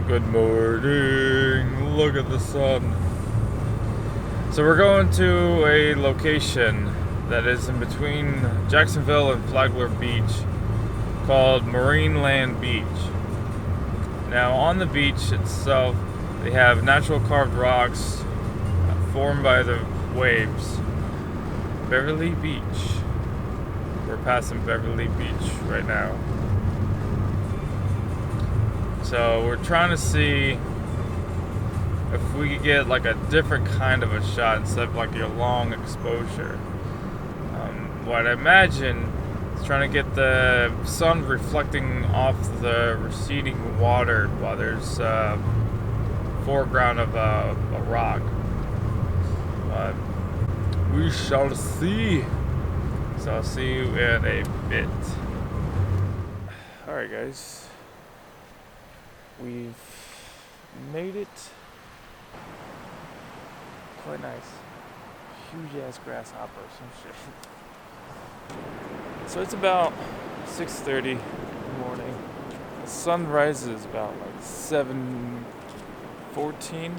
Good morning. Look at the sun. So we're going to a location that is in between Jacksonville and Flagler Beach called Marineland Beach. Now on the beach itself, they have natural carved rocks formed by the waves. Beverly Beach. We're passing Beverly Beach right now. So we're trying to see if we could get like a different kind of a shot instead of like your long exposure. What I imagine is trying to get the sun reflecting off the receding water while there's a foreground of a rock. But we shall see. So I'll see you in a bit. Alright guys. We've made it. Quite nice. Huge ass grasshopper, some shit. So it's about 6:30 in the morning. The sun rises about like 7:14,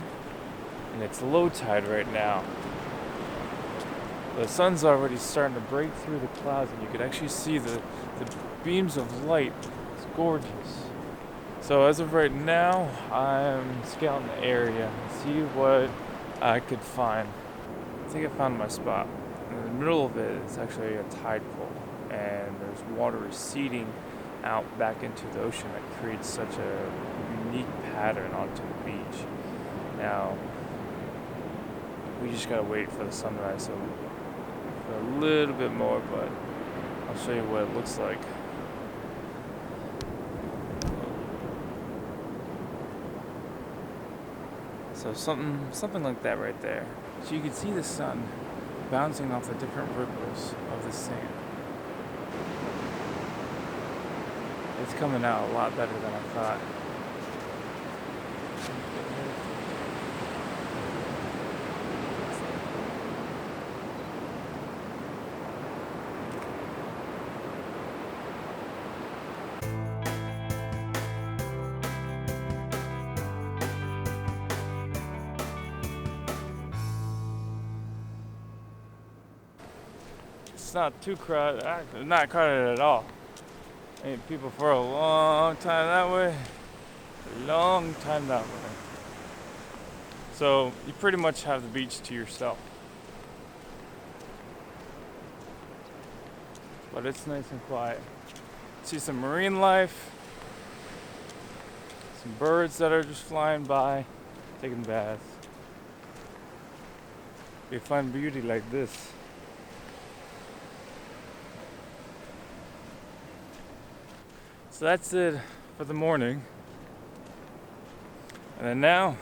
and it's low tide right now. The sun's already starting to break through the clouds, and you could actually see the beams of light. It's gorgeous. So as of right now, I'm scouting the area, see what I could find. I think I found my spot. In the middle of it is actually a tide pool, and there's water receding out back into the ocean that creates such a unique pattern onto the beach. Now, we just gotta wait for the sunrise, so for a little bit more, but I'll show you what it looks like. So something like that right there. So you can see the sun bouncing off the different ripples of the sand. It's coming out a lot better than I thought. It's not too crowded, not crowded at all. Ain't people for a long time that way, a long time that way. So you pretty much have the beach to yourself. But it's nice and quiet. See some marine life, some birds that are just flying by, taking baths. You find beauty like this. So that's it for the morning. And then now,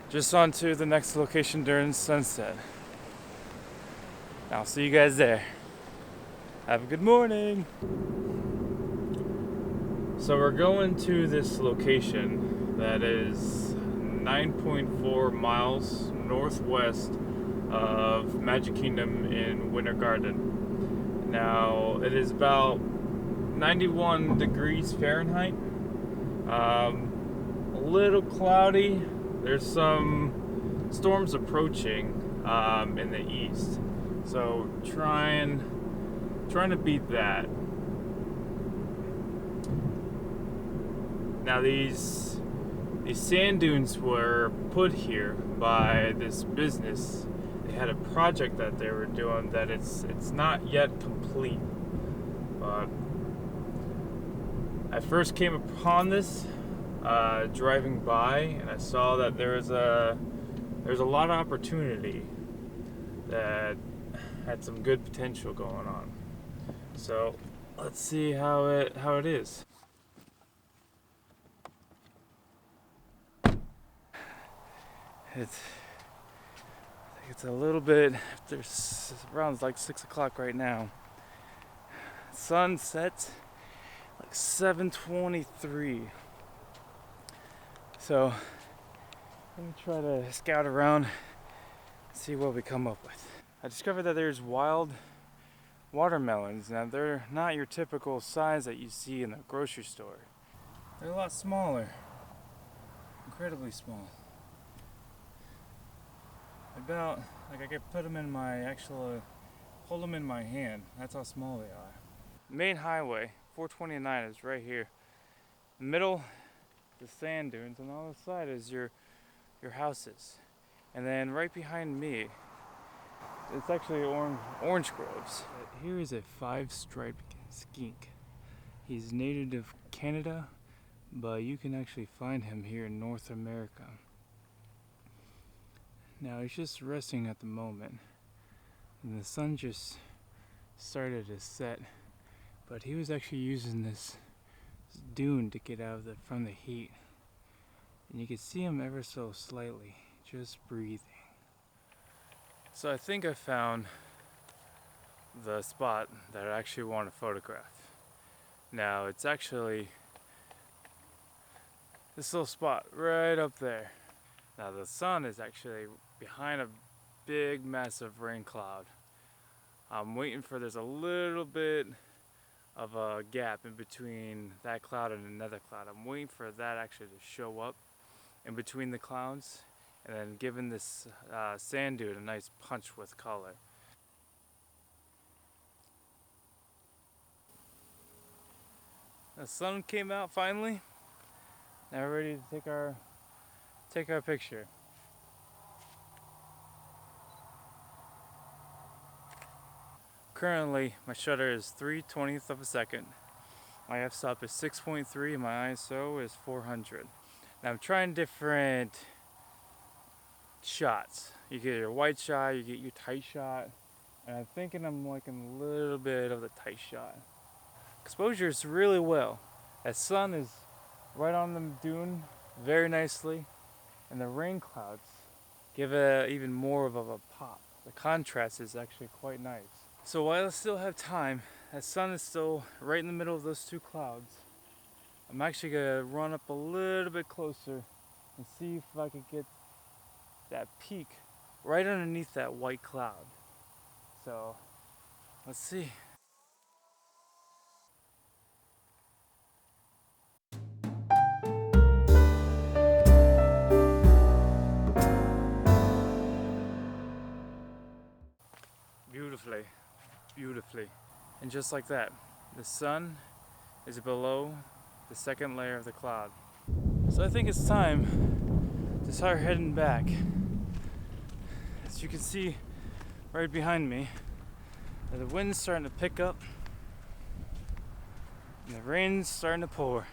just on to the next location during sunset. I'll see you guys there. Have a good morning. So we're going to this location that is 9.4 miles northwest of Magic Kingdom in Winter Garden. Now, it is about 91 degrees Fahrenheit. A little cloudy. There's some storms approaching in the east. So trying to beat that. Now these sand dunes were put here by this business. They had a project that they were doing that it's not yet complete. But I first came upon this driving by, and I saw that there's a lot of opportunity that had some good potential going on. So let's see how it is. I think it's a little bit. There's around like 6 o'clock right now. Sun sets like 7:23. So let me try to scout around, see what we come up with. I discovered that there's wild watermelons. Now they're not your typical size that you see in the grocery store. They're a lot smaller. incredibly small. About, like I could put them in my hold them in my hand. That's how small they are. Main highway, 429 is right here. Middle, the sand dunes, and on the side is your houses. And then right behind me, it's actually orange groves. Here is a 5-striped skink. He's native of Canada, but you can actually find him here in North America. Now he's just resting at the moment, and the sun just started to set, but he was actually using this dune to get out from the heat. And you can see him ever so slightly, just breathing. So I think I found the spot that I actually want to photograph. Now it's actually this little spot right up there. Now the sun is actually behind a big massive rain cloud. I'm waiting for, there's a little bit of a gap in between that cloud and another cloud. I'm waiting for that actually to show up in between the clouds, and then giving this sand dune a nice punch with color. The sun came out finally. Now we're ready to take our picture. Currently, my shutter is 3/20th of a second. My f-stop is 6.3 and my ISO is 400. Now I'm trying different shots. You get your wide shot, you get your tight shot, and I'm thinking I'm liking a little bit of the tight shot. Exposure is really well. That sun is right on the dune very nicely, and the rain clouds give it even more of a pop. The contrast is actually quite nice. So while I still have time, that sun is still right in the middle of those two clouds. I'm actually gonna run up a little bit closer and see if I could get that peak right underneath that white cloud. So let's see. Beautifully, beautifully. And just like that, the sun is below the second layer of the cloud. So I think it's time to start heading back. As you can see right behind me, the wind's starting to pick up and the rain's starting to pour.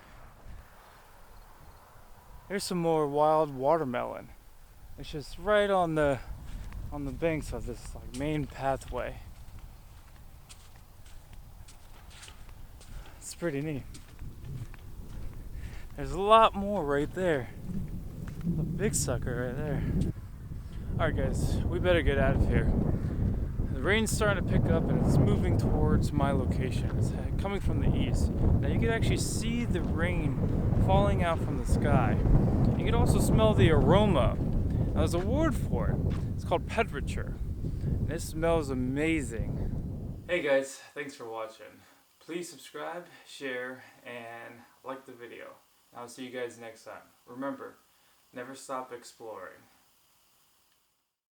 Here's some more wild watermelon. It's just right on the banks of this like main pathway. It's pretty neat. There's a lot more right there. A big sucker right there. Alright guys, we better get out of here. The rain's starting to pick up and it's moving towards my location. It's coming from the east. Now you can actually see the rain falling out from the sky. You can also smell the aroma. Now there's a word for it. It's called petrichor. And it smells amazing. Hey guys, thanks for watching. Please subscribe, share, and like the video. I'll see you guys next time. Remember, never stop exploring.